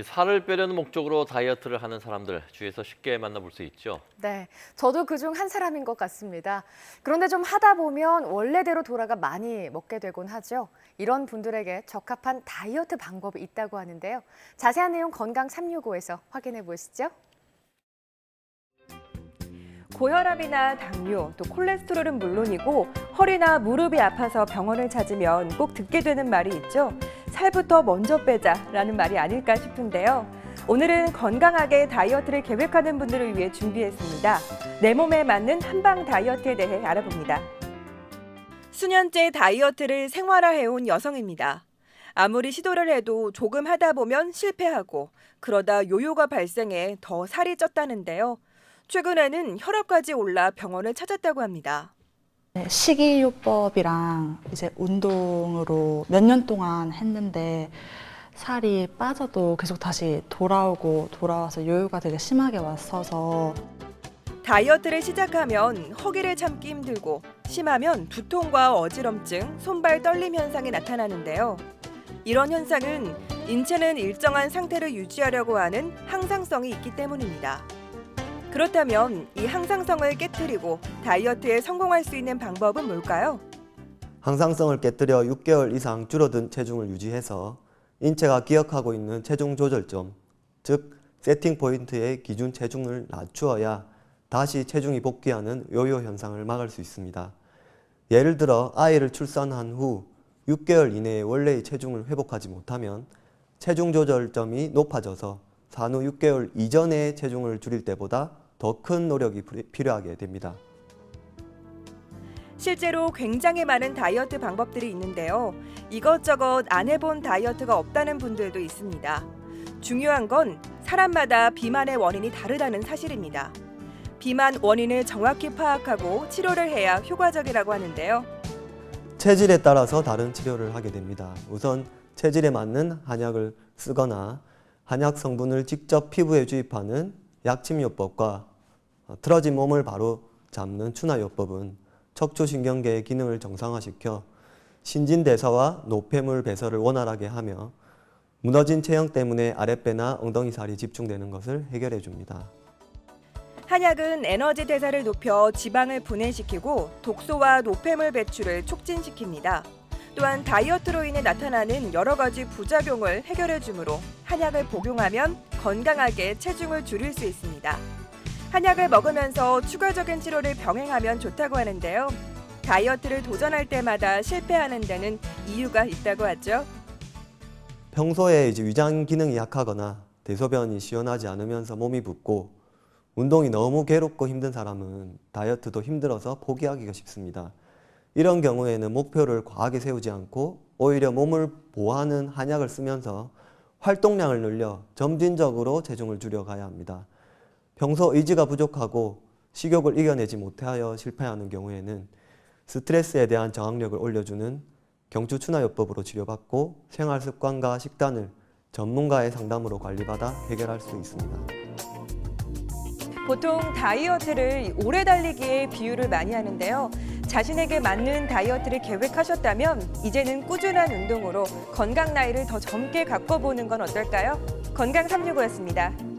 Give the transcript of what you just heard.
살을 빼려는 목적으로 다이어트를 하는 사람들 주위에서 쉽게 만나볼 수 있죠. 네, 저도 그중 한 사람인 것 같습니다. 그런데 좀 하다 보면 원래대로 돌아가 많이 먹게 되곤 하죠. 이런 분들에게 적합한 다이어트 방법이 있다고 하는데요. 자세한 내용 건강 365에서 확인해 보시죠. 고혈압이나 당뇨, 또 콜레스테롤은 물론이고 허리나 무릎이 아파서 병원을 찾으면 꼭 듣게 되는 말이 있죠. 살부터 먼저 빼자라는 말이 아닐까 싶은데요. 오늘은 건강하게 다이어트를 계획하는 분들을 위해 준비했습니다. 내 몸에 맞는 한방 다이어트에 대해 알아봅니다. 수년째 다이어트를 생활화해온 여성입니다. 아무리 시도를 해도 조금 하다 보면 실패하고 그러다 요요가 발생해 더 살이 쪘다는데요. 최근에는 혈압까지 올라 병원을 찾았다고 합니다. 네, 식이요법이랑 이제 운동으로 몇 년 동안 했는데 살이 빠져도 계속 다시 돌아와서 요요가 되게 심하게 왔어서 다이어트를 시작하면 허기를 참기 힘들고 심하면 두통과 어지럼증, 손발 떨림 현상이 나타나는데요. 이런 현상은 인체는 일정한 상태를 유지하려고 하는 항상성이 있기 때문입니다. 그렇다면 이 항상성을 깨트리고 다이어트에 성공할 수 있는 방법은 뭘까요? 항상성을 깨뜨려 6개월 이상 줄어든 체중을 유지해서 인체가 기억하고 있는 체중 조절점, 즉 세팅 포인트의 기준 체중을 낮추어야 다시 체중이 복귀하는 요요 현상을 막을 수 있습니다. 예를 들어 아이를 출산한 후 6개월 이내에 원래의 체중을 회복하지 못하면 체중 조절점이 높아져서 산후 6개월 이전의 체중을 줄일 때보다 더 큰 노력이 필요하게 됩니다. 실제로 굉장히 많은 다이어트 방법들이 있는데요. 이것저것 안 해본 다이어트가 없다는 분들도 있습니다. 중요한 건 사람마다 비만의 원인이 다르다는 사실입니다. 비만 원인을 정확히 파악하고 치료를 해야 효과적이라고 하는데요. 체질에 따라서 다른 치료를 하게 됩니다. 우선 체질에 맞는 한약을 쓰거나 한약 성분을 직접 피부에 주입하는 약침요법과 틀어진 몸을 바로 잡는 추나요법은 척추신경계의 기능을 정상화시켜 신진대사와 노폐물 배설을 원활하게 하며 무너진 체형 때문에 아랫배나 엉덩이 살이 집중되는 것을 해결해 줍니다. 한약은 에너지 대사를 높여 지방을 분해시키고 독소와 노폐물 배출을 촉진시킵니다. 또한 다이어트로 인해 나타나는 여러 가지 부작용을 해결해 주므로 한약을 복용하면 건강하게 체중을 줄일 수 있습니다. 한약을 먹으면서 추가적인 치료를 병행하면 좋다고 하는데요. 다이어트를 도전할 때마다 실패하는 데는 이유가 있다고 하죠. 평소에 위장 기능이 약하거나 대소변이 시원하지 않으면서 몸이 붓고 운동이 너무 괴롭고 힘든 사람은 다이어트도 힘들어서 포기하기가 쉽습니다. 이런 경우에는 목표를 과하게 세우지 않고 오히려 몸을 보호하는 한약을 쓰면서 활동량을 늘려 점진적으로 체중을 줄여가야 합니다. 평소 의지가 부족하고 식욕을 이겨내지 못하여 실패하는 경우에는 스트레스에 대한 저항력을 올려주는 경추추나요법으로 치료받고 생활습관과 식단을 전문가의 상담으로 관리받아 해결할 수 있습니다. 보통 다이어트를 오래 달리기에 비유를 많이 하는데요. 자신에게 맞는 다이어트를 계획하셨다면 이제는 꾸준한 운동으로 건강 나이를 더 젊게 가꿔보는 건 어떨까요? 건강 365였습니다.